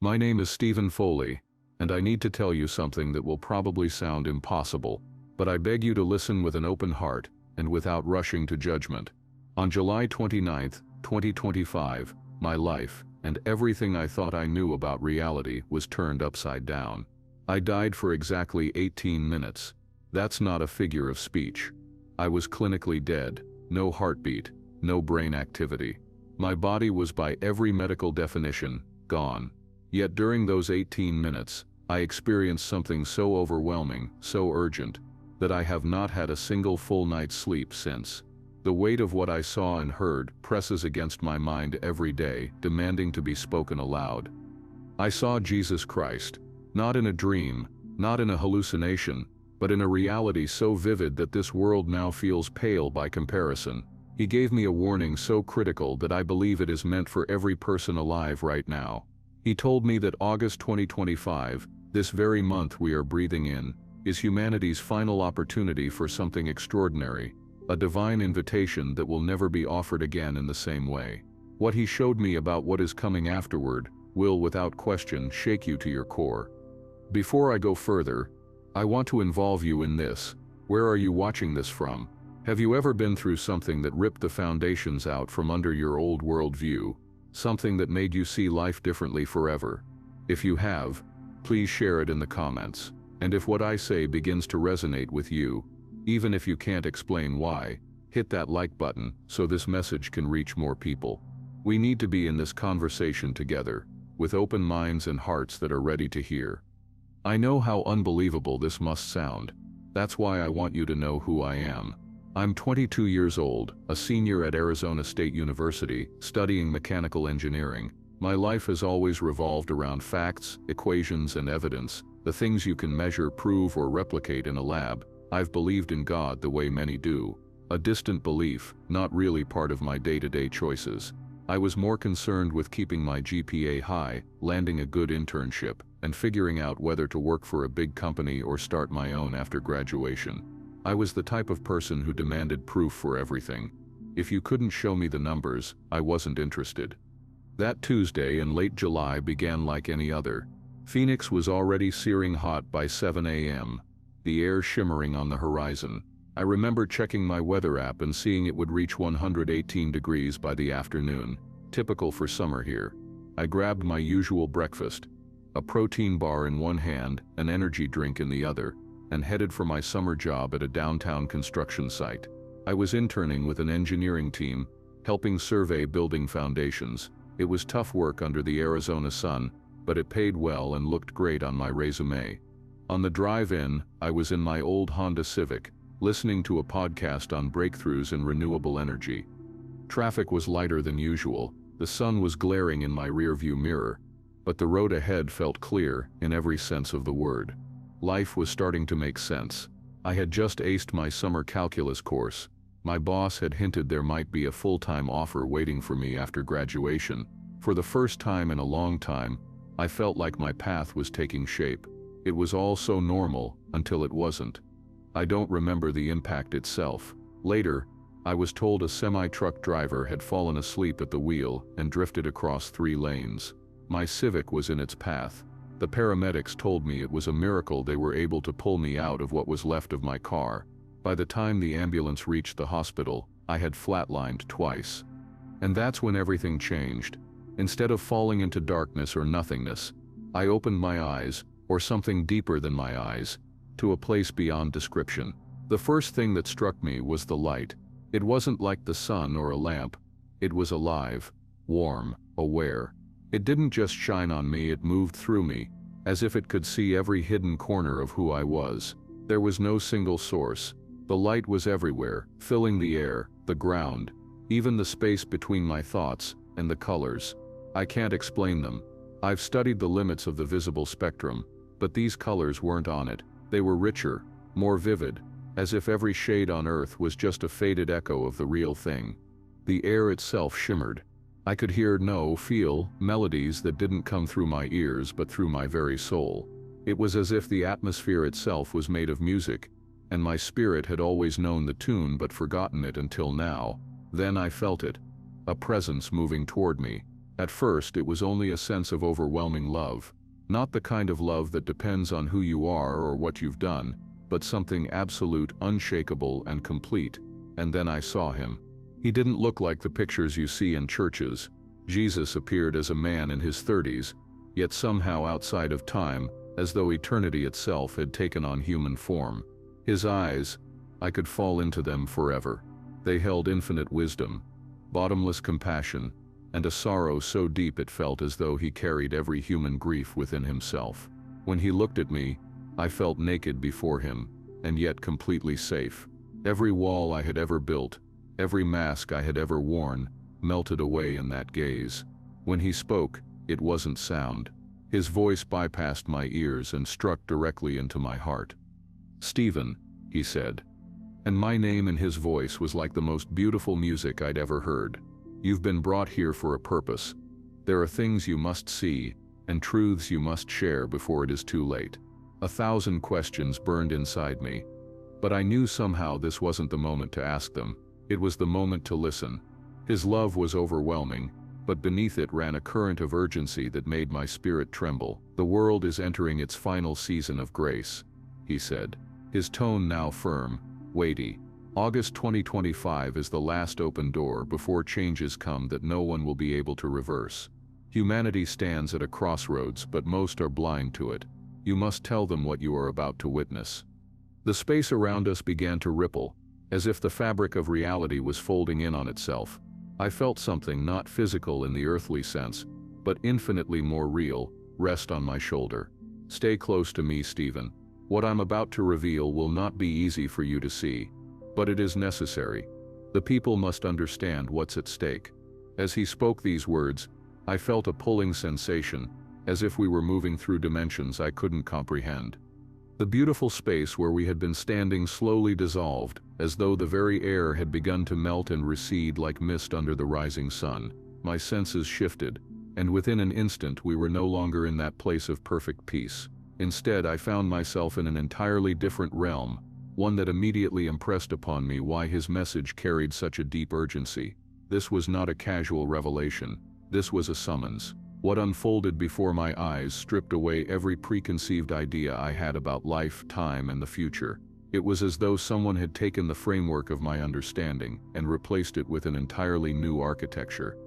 My name is Stephen Foley, and I need to tell you something that will probably sound impossible, but I beg you to listen with an open heart and without rushing to judgment. On July 29, 2025, my life, and everything I thought I knew about reality, was turned upside down. I died for exactly 18 minutes. That's not a figure of speech. I was clinically dead, no heartbeat, no brain activity. My body was by every medical definition, gone. Yet during those 18 minutes, I experienced something so overwhelming, so urgent, that I have not had a single full night's sleep since. The weight of what I saw and heard presses against my mind every day, demanding to be spoken aloud. I saw Jesus Christ, not in a dream, not in a hallucination, but in a reality so vivid that this world now feels pale by comparison. He gave me a warning so critical that I believe it is meant for every person alive right now. He told me that August 2025, this very month we are breathing in, is humanity's final opportunity for something extraordinary, a divine invitation that will never be offered again in the same way. What he showed me about what is coming afterward will, without question, shake you to your core. Before I go further, I want to involve you in this. Where are you watching this from? Have you ever been through something that ripped the foundations out from under your old worldview? Something that made you see life differently forever? If you have, please share it in the comments. And if what I say begins to resonate with you, even if you can't explain why, hit that like button so this message can reach more people. We need to be in this conversation together, with open minds and hearts that are ready to hear. I know how unbelievable this must sound. That's why I want you to know who I am. I'm 22 years old, a senior at Arizona State University, studying mechanical engineering. My life has always revolved around facts, equations, and evidence, the things you can measure, prove, or replicate in a lab. I've believed in God the way many do. A distant belief, not really part of my day-to-day choices. I was more concerned with keeping my GPA high, landing a good internship, and figuring out whether to work for a big company or start my own after graduation. I was the type of person who demanded proof for everything. If you couldn't show me the numbers, I wasn't interested. That Tuesday in late July began like any other. Phoenix was already searing hot by 7 a.m., the air shimmering on the horizon. I remember checking my weather app and seeing it would reach 118 degrees by the afternoon, typical for summer here. I grabbed my usual breakfast, a protein bar in one hand, an energy drink in the other, and headed for my summer job at a downtown construction site. I was interning with an engineering team, helping survey building foundations. It was tough work under the Arizona sun, but it paid well and looked great on my resume. On the drive in, I was in my old Honda Civic, listening to a podcast on breakthroughs in renewable energy. Traffic was lighter than usual, the sun was glaring in my rearview mirror, but the road ahead felt clear in every sense of the word. Life was starting to make sense. I had just aced my summer calculus course. My boss had hinted there might be a full-time offer waiting for me after graduation. For the first time in a long time, I felt like my path was taking shape. It was all so normal until it wasn't. I don't remember the impact itself. Later, I was told a semi-truck driver had fallen asleep at the wheel and drifted across 3 lanes. My Civic was in its path. The paramedics told me it was a miracle they were able to pull me out of what was left of my car. By the time the ambulance reached the hospital, I had flatlined twice. And that's when everything changed. Instead of falling into darkness or nothingness, I opened my eyes, or something deeper than my eyes, to a place beyond description. The first thing that struck me was the light. It wasn't like the sun or a lamp. It was alive, warm, aware. It didn't just shine on me, it moved through me, as if it could see every hidden corner of who I was. There was no single source. The light was everywhere, filling the air, the ground, even the space between my thoughts, and the colors. I can't explain them. I've studied the limits of the visible spectrum, but these colors weren't on it. They were richer, more vivid, as if every shade on earth was just a faded echo of the real thing. The air itself shimmered. I could hear, feel melodies that didn't come through my ears but through my very soul. It was as if the atmosphere itself was made of music, and my spirit had always known the tune but forgotten it until now. Then I felt it, a presence moving toward me. At first, it was only a sense of overwhelming love. Not the kind of love that depends on who you are or what you've done, but something absolute, unshakable, and complete. And then I saw him. He didn't look like the pictures you see in churches. Jesus appeared as a man in his 30s, yet somehow outside of time, as though eternity itself had taken on human form. His eyes, I could fall into them forever. They held infinite wisdom, bottomless compassion, and a sorrow so deep it felt as though he carried every human grief within himself. When he looked at me, I felt naked before him, and yet completely safe. Every wall I had ever built, every mask I had ever worn, melted away in that gaze. When he spoke, it wasn't sound. His voice bypassed my ears and struck directly into my heart. "Stephen," he said. And my name in his voice was like the most beautiful music I'd ever heard. "You've been brought here for a purpose. There are things you must see, and truths you must share before it is too late." 1,000 questions burned inside me, but I knew somehow this wasn't the moment to ask them. It was the moment to listen. His love was overwhelming, but beneath it ran a current of urgency that made my spirit tremble. "The world is entering its final season of grace," he said, his tone now firm, weighty. "August 2025 is the last open door before changes come that no one will be able to reverse. Humanity stands at a crossroads, but most are blind to it. You must tell them what you are about to witness." The space around us began to ripple, as if the fabric of reality was folding in on itself. I felt something not physical in the earthly sense, but infinitely more real, rest on my shoulder. "Stay close to me, Stephen. What I'm about to reveal will not be easy for you to see, but it is necessary. The people must understand what's at stake." As he spoke these words, I felt a pulling sensation, as if we were moving through dimensions I couldn't comprehend. The beautiful space where we had been standing slowly dissolved, as though the very air had begun to melt and recede like mist under the rising sun. My senses shifted, and within an instant we were no longer in that place of perfect peace. Instead, I found myself in an entirely different realm, one that immediately impressed upon me why his message carried such a deep urgency. This was not a casual revelation. This was a summons. What unfolded before my eyes stripped away every preconceived idea I had about life, time, and the future. It was as though someone had taken the framework of my understanding and replaced it with an entirely new architecture.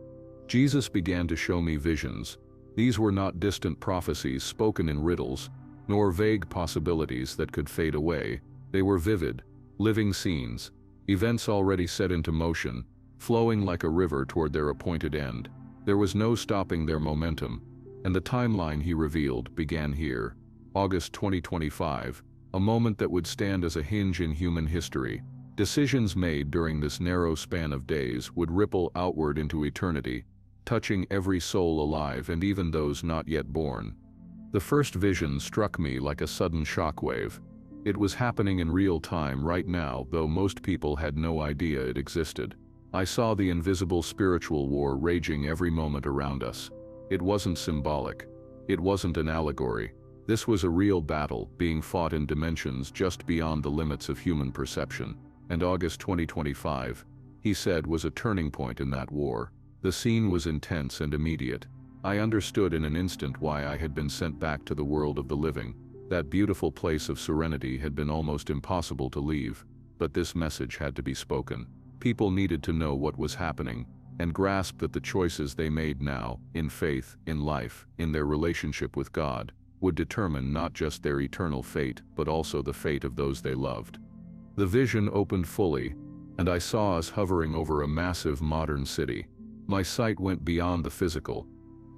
Jesus began to show me visions. These were not distant prophecies spoken in riddles, nor vague possibilities that could fade away. They were vivid, living scenes, events already set into motion, flowing like a river toward their appointed end. There was no stopping their momentum, and the timeline he revealed began here. August 2025, a moment that would stand as a hinge in human history. Decisions made during this narrow span of days would ripple outward into eternity, touching every soul alive and even those not yet born. The first vision struck me like a sudden shockwave. It was happening in real time right now, though most people had no idea it existed. I saw the invisible spiritual war raging every moment around us. It wasn't symbolic. It wasn't an allegory. This was a real battle being fought in dimensions just beyond the limits of human perception. And August 2025, he said, was a turning point in that war. The scene was intense and immediate. I understood in an instant why I had been sent back to the world of the living. That beautiful place of serenity had been almost impossible to leave, but this message had to be spoken. People needed to know what was happening, and grasp that the choices they made now, in faith, in life, in their relationship with God, would determine not just their eternal fate, but also the fate of those they loved. The vision opened fully, and I saw us hovering over a massive modern city. My sight went beyond the physical.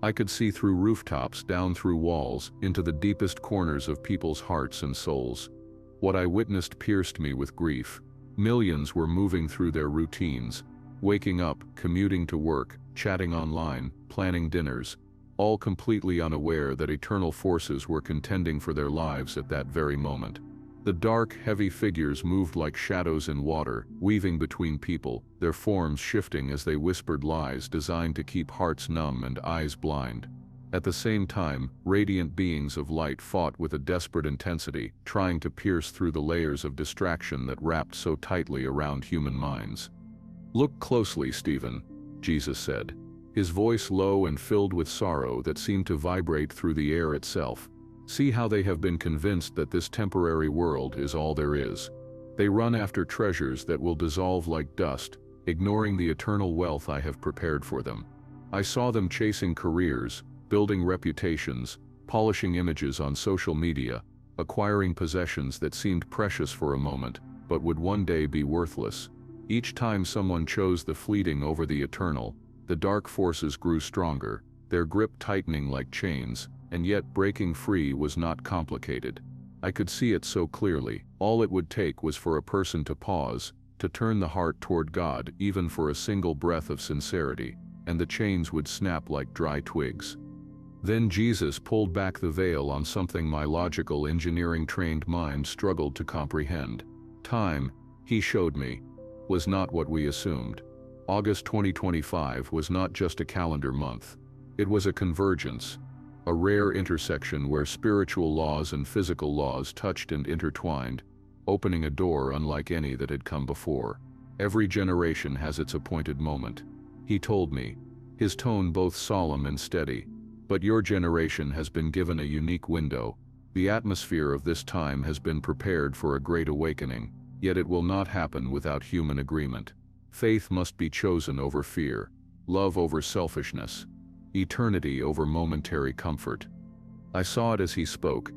I could see through rooftops, down through walls, into the deepest corners of people's hearts and souls. What I witnessed pierced me with grief. Millions were moving through their routines, waking up, commuting to work, chatting online, planning dinners, all completely unaware that eternal forces were contending for their lives at that very moment. The dark, heavy figures moved like shadows in water, weaving between people, their forms shifting as they whispered lies designed to keep hearts numb and eyes blind. At the same time, radiant beings of light fought with a desperate intensity, trying to pierce through the layers of distraction that wrapped so tightly around human minds. "Look closely, Stephen," Jesus said, his voice low and filled with sorrow that seemed to vibrate through the air itself. See how they have been convinced that this temporary world is all there is. They run after treasures that will dissolve like dust, ignoring the eternal wealth I have prepared for them. I saw them chasing careers, building reputations, polishing images on social media, acquiring possessions that seemed precious for a moment, but would one day be worthless. Each time someone chose the fleeting over the eternal, the dark forces grew stronger, their grip tightening like chains, and yet breaking free was not complicated. I could see it so clearly. All it would take was for a person to pause, to turn the heart toward God even for a single breath of sincerity, and the chains would snap like dry twigs. Then Jesus pulled back the veil on something my logical engineering-trained mind struggled to comprehend. Time, he showed me, was not what we assumed. August 2025 was not just a calendar month. It was a convergence, a rare intersection where spiritual laws and physical laws touched and intertwined, opening a door unlike any that had come before. Every generation has its appointed moment, he told me, his tone both solemn and steady. But your generation has been given a unique window. The atmosphere of this time has been prepared for a great awakening, yet it will not happen without human agreement. Faith must be chosen over fear, love over selfishness, eternity over momentary comfort. I saw it as he spoke.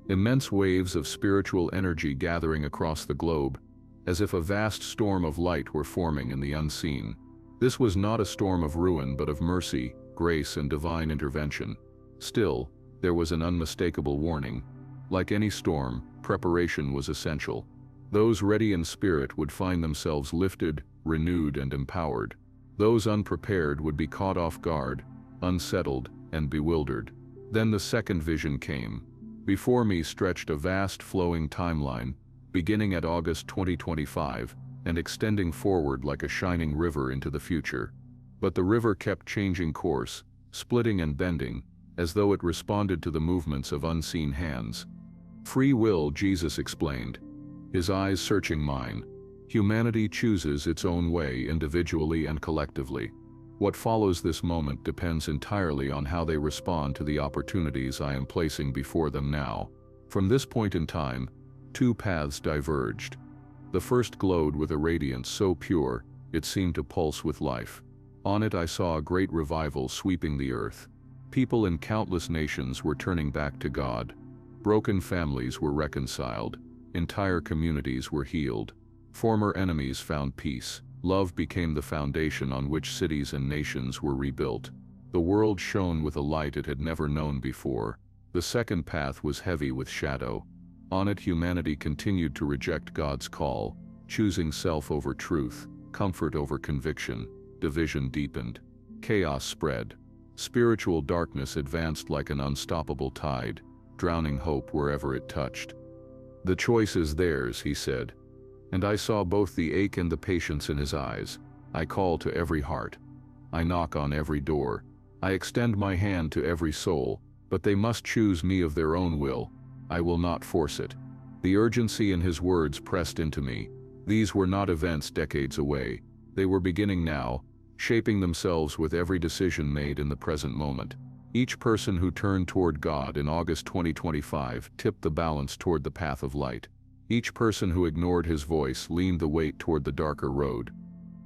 Immense waves of spiritual energy gathering across the globe, as if a vast storm of light were forming in the unseen. This was not a storm of ruin but of mercy, grace and divine intervention. Still, there was an unmistakable warning. Like any storm, preparation was essential. Those ready in spirit would find themselves lifted, renewed and empowered. Those unprepared would be caught off guard, unsettled and bewildered. Then the second vision came. Before me stretched a vast flowing timeline, beginning at August 2025 and extending forward like a shining river into the future. But the river kept changing course, splitting and bending, as though it responded to the movements of unseen hands. Free will, Jesus explained, his eyes searching mine. Humanity chooses its own way individually and collectively. What follows this moment depends entirely on how they respond to the opportunities I am placing before them now. From this point in time, two paths diverged. The first glowed with a radiance so pure, it seemed to pulse with life. On it I saw a great revival sweeping the earth. People in countless nations were turning back to God. Broken families were reconciled. Entire communities were healed. Former enemies found peace. Love became the foundation on which cities and nations were rebuilt. The world shone with a light it had never known before. The second path was heavy with shadow. On it humanity continued to reject God's call, choosing self over truth, comfort over conviction. Division deepened. Chaos spread. Spiritual darkness advanced like an unstoppable tide, drowning hope wherever it touched. The choice is theirs, he said. And I saw both the ache and the patience in his eyes. I call to every heart. I knock on every door. I extend my hand to every soul, but they must choose me of their own will. I will not force it. The urgency in his words pressed into me. These were not events decades away. They were beginning now, shaping themselves with every decision made in the present moment. Each person who turned toward God in August 2025 tipped the balance toward the path of light. Each person who ignored his voice leaned the weight toward the darker road.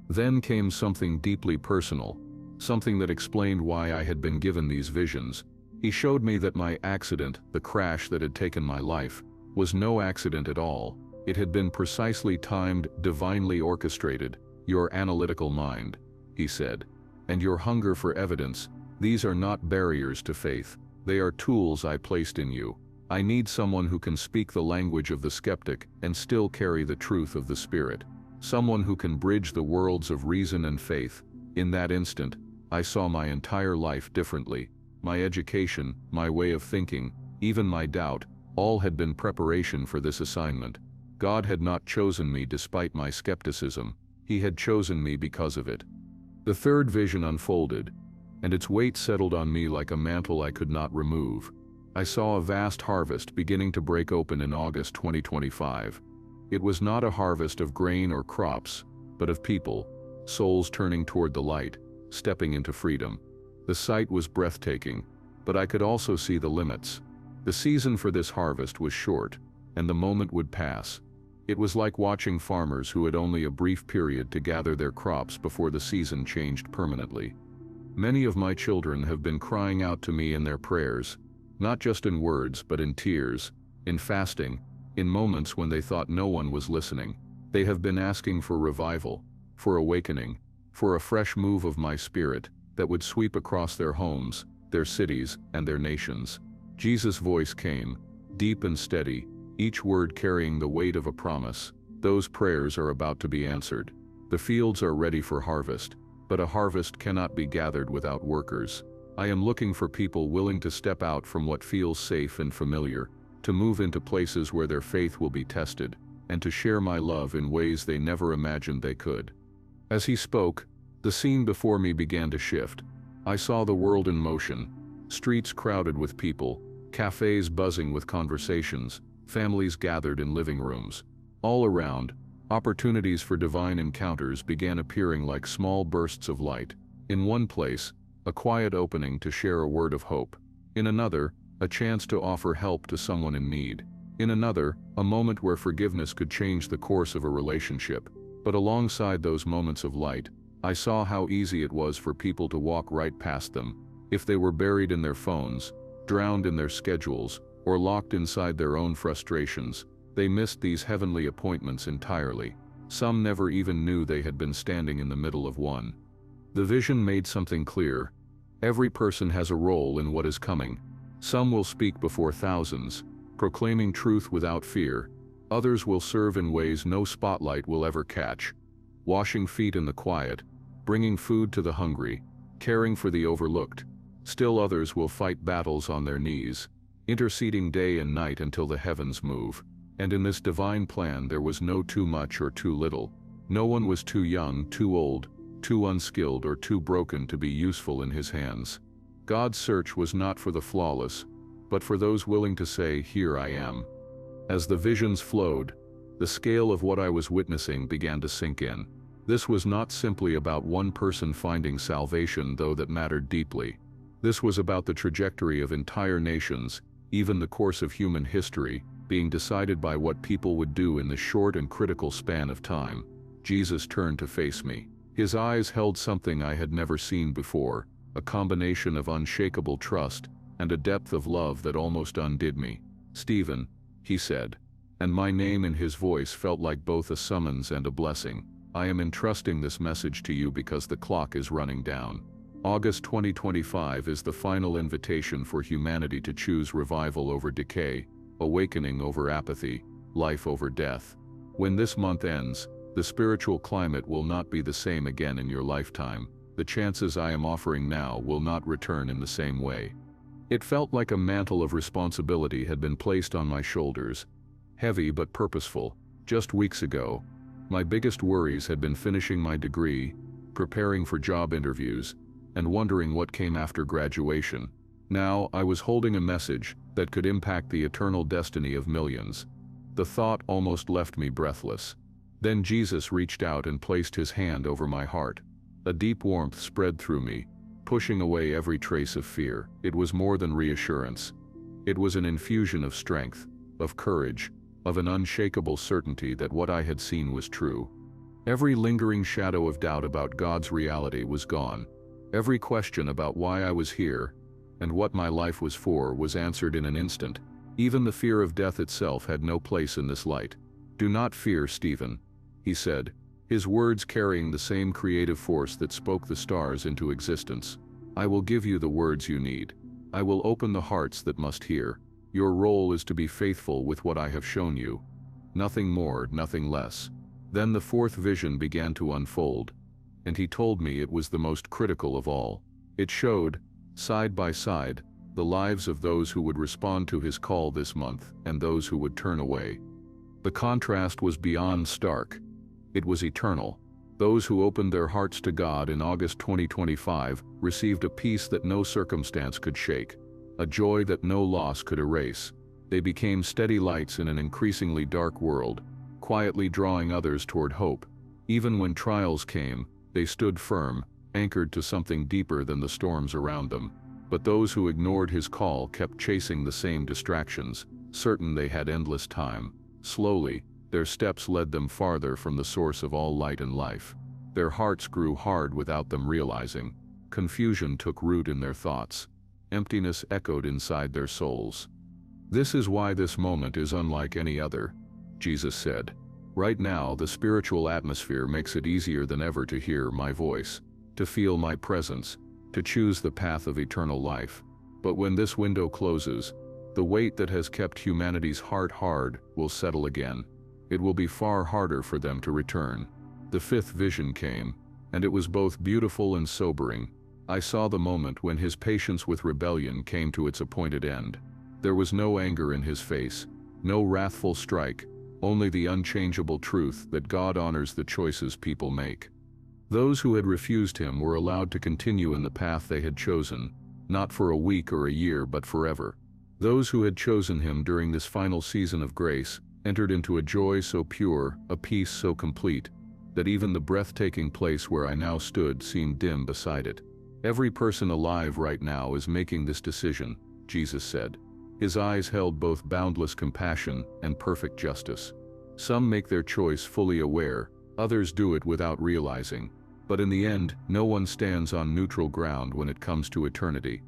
Then came something deeply personal, something that explained why I had been given these visions. He showed me that my accident, the crash that had taken my life, was no accident at all. It had been precisely timed, divinely orchestrated. Your analytical mind, he said, and your hunger for evidence, these are not barriers to faith. They are tools I placed in you. I need someone who can speak the language of the skeptic and still carry the truth of the Spirit. Someone who can bridge the worlds of reason and faith. In that instant, I saw my entire life differently. My education, my way of thinking, even my doubt, all had been preparation for this assignment. God had not chosen me despite my skepticism. He had chosen me because of it. The third vision unfolded, and its weight settled on me like a mantle I could not remove. I saw a vast harvest beginning to break open in August 2025. It was not a harvest of grain or crops, but of people, souls turning toward the light, stepping into freedom. The sight was breathtaking, but I could also see the limits. The season for this harvest was short, and the moment would pass. It was like watching farmers who had only a brief period to gather their crops before the season changed permanently. Many of my children have been crying out to me in their prayers, not just in words but in tears, in fasting, in moments when they thought no one was listening. They have been asking for revival, for awakening, for a fresh move of my spirit that would sweep across their homes, their cities, and their nations. Jesus' voice came, deep and steady, each word carrying the weight of a promise. Those prayers are about to be answered. The fields are ready for harvest, but a harvest cannot be gathered without workers. I am looking for people willing to step out from what feels safe and familiar, to move into places where their faith will be tested, and to share my love in ways they never imagined they could. As he spoke, the scene before me began to shift. I saw the world in motion, streets crowded with people, cafes buzzing with conversations, families gathered in living rooms. All around, opportunities for divine encounters began appearing like small bursts of light. In one place, a quiet opening to share a word of hope. In another, a chance to offer help to someone in need. In another, a moment where forgiveness could change the course of a relationship. But alongside those moments of light, I saw how easy it was for people to walk right past them. If they were buried in their phones, drowned in their schedules, or locked inside their own frustrations, they missed these heavenly appointments entirely. Some never even knew they had been standing in the middle of one. The vision made something clear. Every person has a role in what is coming. Some will speak before thousands, proclaiming truth without fear. Others will serve in ways no spotlight will ever catch, washing feet in the quiet, bringing food to the hungry, caring for the overlooked. Still others will fight battles on their knees, interceding day and night until the heavens move. And in this divine plan there was no too much or too little. No one was too young, too old, too unskilled, or too broken to be useful in his hands. God's search was not for the flawless, but for those willing to say, "Here I am." As the visions flowed, the scale of what I was witnessing began to sink in. This was not simply about one person finding salvation, though that mattered deeply. This was about the trajectory of entire nations, even the course of human history, being decided by what people would do in the short and critical span of time. Jesus turned to face me. His eyes held something I had never seen before, a combination of unshakable trust and a depth of love that almost undid me. "Stephen," he said, and my name in his voice felt like both a summons and a blessing. "I am entrusting this message to you because the clock is running down." August 2025 is the final invitation for humanity to choose revival over decay, awakening over apathy, life over death. When this month ends, the spiritual climate will not be the same again in your lifetime. The chances I am offering now will not return in the same way. It felt like a mantle of responsibility had been placed on my shoulders, heavy but purposeful. Just weeks ago, my biggest worries had been finishing my degree, preparing for job interviews, and wondering what came after graduation. Now I was holding a message that could impact the eternal destiny of millions. The thought almost left me breathless. Then Jesus reached out and placed his hand over my heart. A deep warmth spread through me, pushing away every trace of fear. It was more than reassurance. It was an infusion of strength, of courage, of an unshakable certainty that what I had seen was true. Every lingering shadow of doubt about God's reality was gone. Every question about why I was here and what my life was for was answered in an instant. Even the fear of death itself had no place in this light. "Do not fear, Stephen," he said, his words carrying the same creative force that spoke the stars into existence. "I will give you the words you need. I will open the hearts that must hear. Your role is to be faithful with what I have shown you. Nothing more, nothing less." Then the fourth vision began to unfold, and he told me it was the most critical of all. It showed, side by side, the lives of those who would respond to his call this month and those who would turn away. The contrast was beyond stark. It was eternal. Those who opened their hearts to God in August 2025 received a peace that no circumstance could shake, a joy that no loss could erase. They became steady lights in an increasingly dark world, quietly drawing others toward hope. Even when trials came, they stood firm, anchored to something deeper than the storms around them. But those who ignored his call kept chasing the same distractions, certain they had endless time. Slowly, their steps led them farther from the source of all light and life. Their hearts grew hard without them realizing. Confusion took root in their thoughts. Emptiness echoed inside their souls. "This is why this moment is unlike any other," Jesus said. "Right now, the spiritual atmosphere makes it easier than ever to hear my voice, to feel my presence, to choose the path of eternal life. But when this window closes, the weight that has kept humanity's heart hard will settle again. It will be far harder for them to return." The fifth vision came, and it was both beautiful and sobering. I saw the moment when his patience with rebellion came to its appointed end. There was no anger in his face, no wrathful strike, only the unchangeable truth that God honors the choices people make. Those who had refused him were allowed to continue in the path they had chosen, not for a week or a year but forever. Those who had chosen him during this final season of grace entered into a joy so pure, a peace so complete, that even the breathtaking place where I now stood seemed dim beside it. "Every person alive right now is making this decision," Jesus said. His eyes held both boundless compassion and perfect justice. Some make their choice fully aware, others do it without realizing. But in the end, no one stands on neutral ground when it comes to eternity.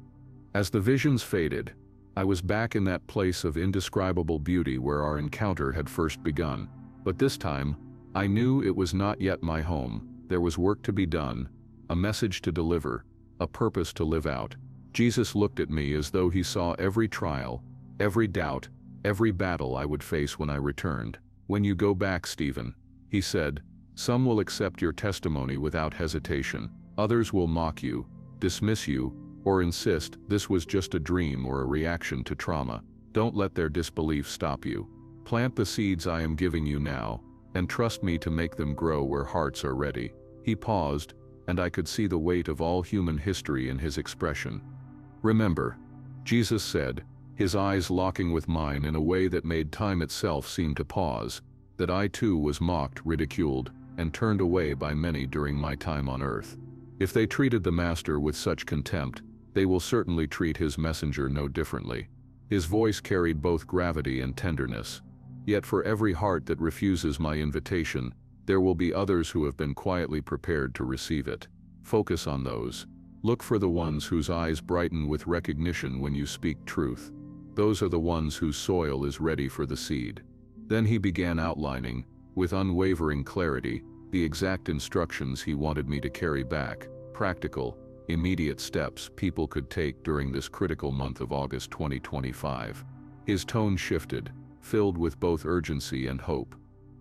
As the visions faded, I was back in that place of indescribable beauty where our encounter had first begun. But this time, I knew it was not yet my home. There was work to be done, a message to deliver, a purpose to live out. Jesus looked at me as though he saw every trial, every doubt, every battle I would face when I returned. "When you go back, Stephen," he said, "some will accept your testimony without hesitation. Others will mock you, dismiss you, or insist this was just a dream or a reaction to trauma. Don't let their disbelief stop you. Plant the seeds I am giving you now, and trust me to make them grow where hearts are ready." He paused, and I could see the weight of all human history in his expression. "Remember," Jesus said, his eyes locking with mine in a way that made time itself seem to pause, "that I too was mocked, ridiculed, and turned away by many during my time on earth. If they treated the Master with such contempt, they will certainly treat his messenger no differently." His voice carried both gravity and tenderness. "Yet for every heart that refuses my invitation, there will be others who have been quietly prepared to receive it. Focus on those. Look for the ones whose eyes brighten with recognition when you speak truth. Those are the ones whose soil is ready for the seed." Then he began outlining, with unwavering clarity, the exact instructions he wanted me to carry back, practical, immediate steps people could take during this critical month of August 2025. His tone shifted, filled with both urgency and hope.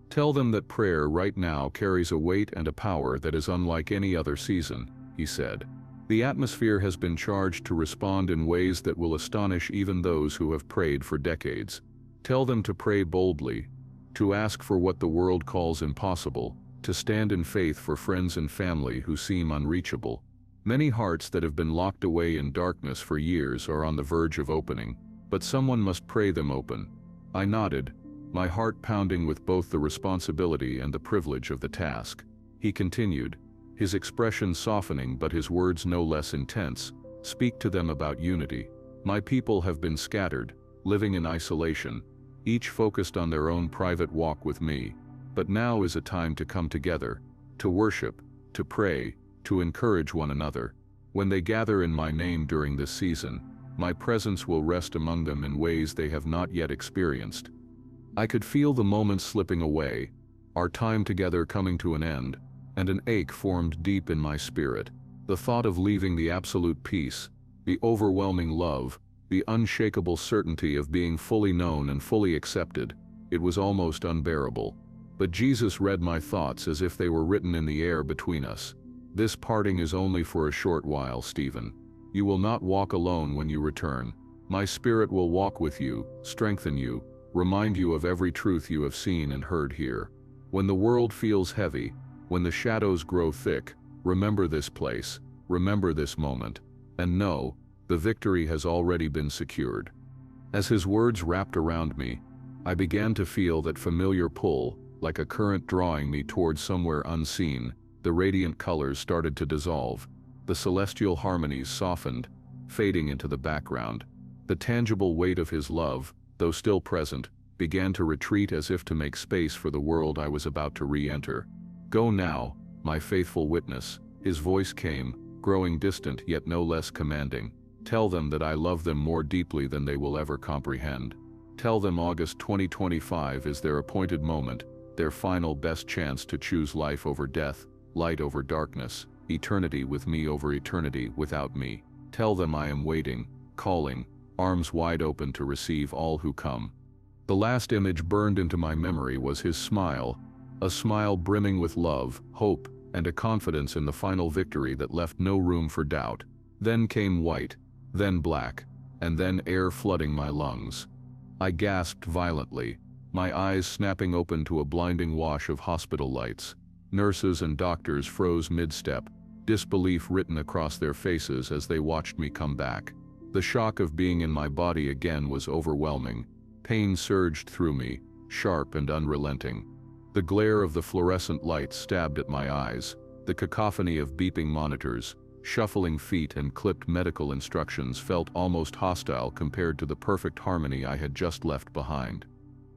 "Tell them that prayer right now carries a weight and a power that is unlike any other season," he said. "The atmosphere has been charged to respond in ways that will astonish even those who have prayed for decades. Tell them to pray boldly, to ask for what the world calls impossible, to stand in faith for friends and family who seem unreachable. Many hearts that have been locked away in darkness for years are on the verge of opening, but someone must pray them open." I nodded, my heart pounding with both the responsibility and the privilege of the task. He continued, his expression softening but his words no less intense. "Speak to them about unity. My people have been scattered, living in isolation, each focused on their own private walk with me. But now is a time to come together, to worship, to pray, to encourage one another. When they gather in my name during this season, my presence will rest among them in ways they have not yet experienced." I could feel the moments slipping away, our time together coming to an end, and an ache formed deep in my spirit. The thought of leaving the absolute peace, the overwhelming love, the unshakable certainty of being fully known and fully accepted, it was almost unbearable. But Jesus read my thoughts as if they were written in the air between us. "This parting is only for a short while, Stephen. You will not walk alone when you return. My Spirit will walk with you, strengthen you, remind you of every truth you have seen and heard here. When the world feels heavy, when the shadows grow thick, remember this place, remember this moment, and know, the victory has already been secured." As his words wrapped around me, I began to feel that familiar pull, like a current drawing me towards somewhere unseen. The radiant colors started to dissolve, The celestial harmonies softened, fading into the background. The tangible weight of his love, though still present, began to retreat as if to make space for the world I was about to re-enter. "Go now, my faithful witness," his voice came, growing distant yet no less commanding. "Tell them that I love them more deeply than they will ever comprehend. Tell them August 2025 is their appointed moment, their final best chance to choose life over death, light over darkness, eternity with me over eternity without me. Tell them I am waiting, calling, arms wide open to receive all who come." The last image burned into my memory was his smile, a smile brimming with love, hope, and a confidence in the final victory that left no room for doubt. Then came white, then black, and then air flooding my lungs. I gasped violently, my eyes snapping open to a blinding wash of hospital lights. Nurses and doctors froze mid-step, disbelief written across their faces as they watched me come back. The shock of being in my body again was overwhelming. Pain surged through me, sharp and unrelenting. The glare of the fluorescent lights stabbed at my eyes, the cacophony of beeping monitors, shuffling feet and clipped medical instructions felt almost hostile compared to the perfect harmony I had just left behind.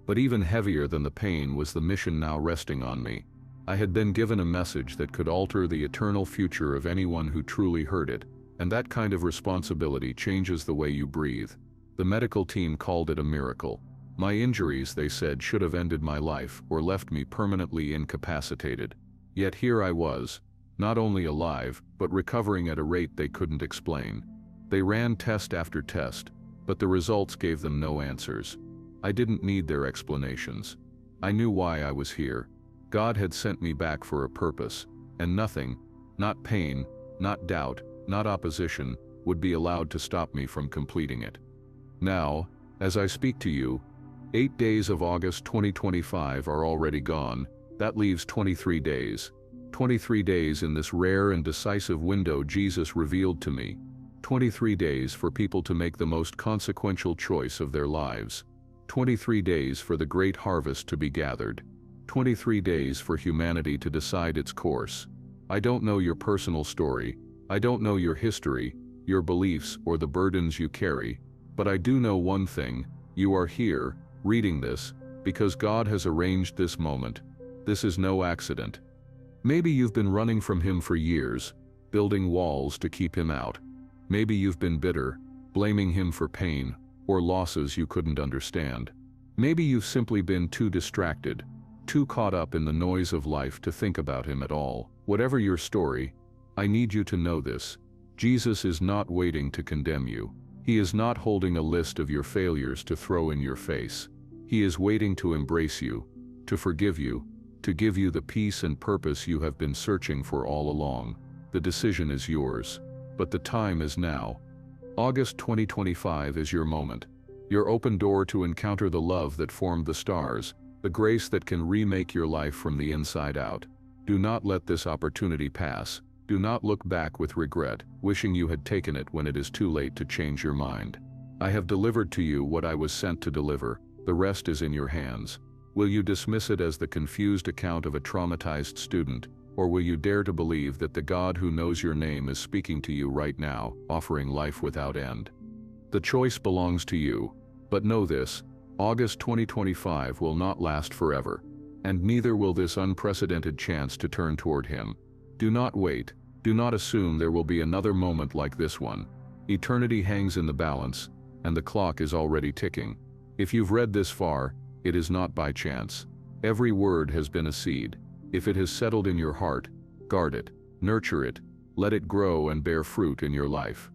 But even heavier than the pain was the mission now resting on me. I had been given a message that could alter the eternal future of anyone who truly heard it, and that kind of responsibility changes the way you breathe. The medical team called it a miracle. My injuries, they said, should have ended my life or left me permanently incapacitated. Yet here I was, not only alive, but recovering at a rate they couldn't explain. They ran test after test, but the results gave them no answers. I didn't need their explanations. I knew why I was here. God had sent me back for a purpose, and nothing, not pain, not doubt, not opposition, would be allowed to stop me from completing it. Now, as I speak to you, 8 days of August 2025 are already gone. That leaves 23 days. 23 days in this rare and decisive window Jesus revealed to me. 23 days for people to make the most consequential choice of their lives. 23 days for the great harvest to be gathered. 23 days for humanity to decide its course. I don't know your personal story. I don't know your history, your beliefs, or the burdens you carry. But I do know one thing: you are here, reading this, because God has arranged this moment. This is no accident. Maybe you've been running from Him for years, building walls to keep Him out. Maybe you've been bitter, blaming Him for pain or losses you couldn't understand. Maybe you've simply been too distracted, too caught up in the noise of life to think about Him at all. Whatever your story, I need you to know this: Jesus is not waiting to condemn you. He is not holding a list of your failures to throw in your face. He is waiting to embrace you, to forgive you, to give you the peace and purpose you have been searching for all along. The decision is yours, but the time is now. August 2025 is your moment. Your open door to encounter the love that formed the stars, the grace that can remake your life from the inside out. Do not let this opportunity pass. Do not look back with regret, wishing you had taken it when it is too late to change your mind. I have delivered to you what I was sent to deliver. The rest is in your hands. Will you dismiss it as the confused account of a traumatized student, or will you dare to believe that the God who knows your name is speaking to you right now, offering life without end? The choice belongs to you, but know this: August 2025 will not last forever, and neither will this unprecedented chance to turn toward Him. Do not wait. Do not assume there will be another moment like this one. Eternity hangs in the balance, and the clock is already ticking. If you've read this far, it is not by chance. Every word has been a seed. If it has settled in your heart, guard it, nurture it, let it grow and bear fruit in your life.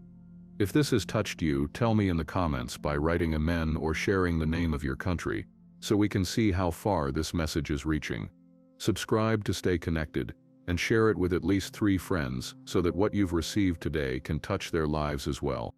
If this has touched you, tell me in the comments by writing Amen or sharing the name of your country, so we can see how far this message is reaching. Subscribe to stay connected, and share it with at least 3 friends so that what you've received today can touch their lives as well.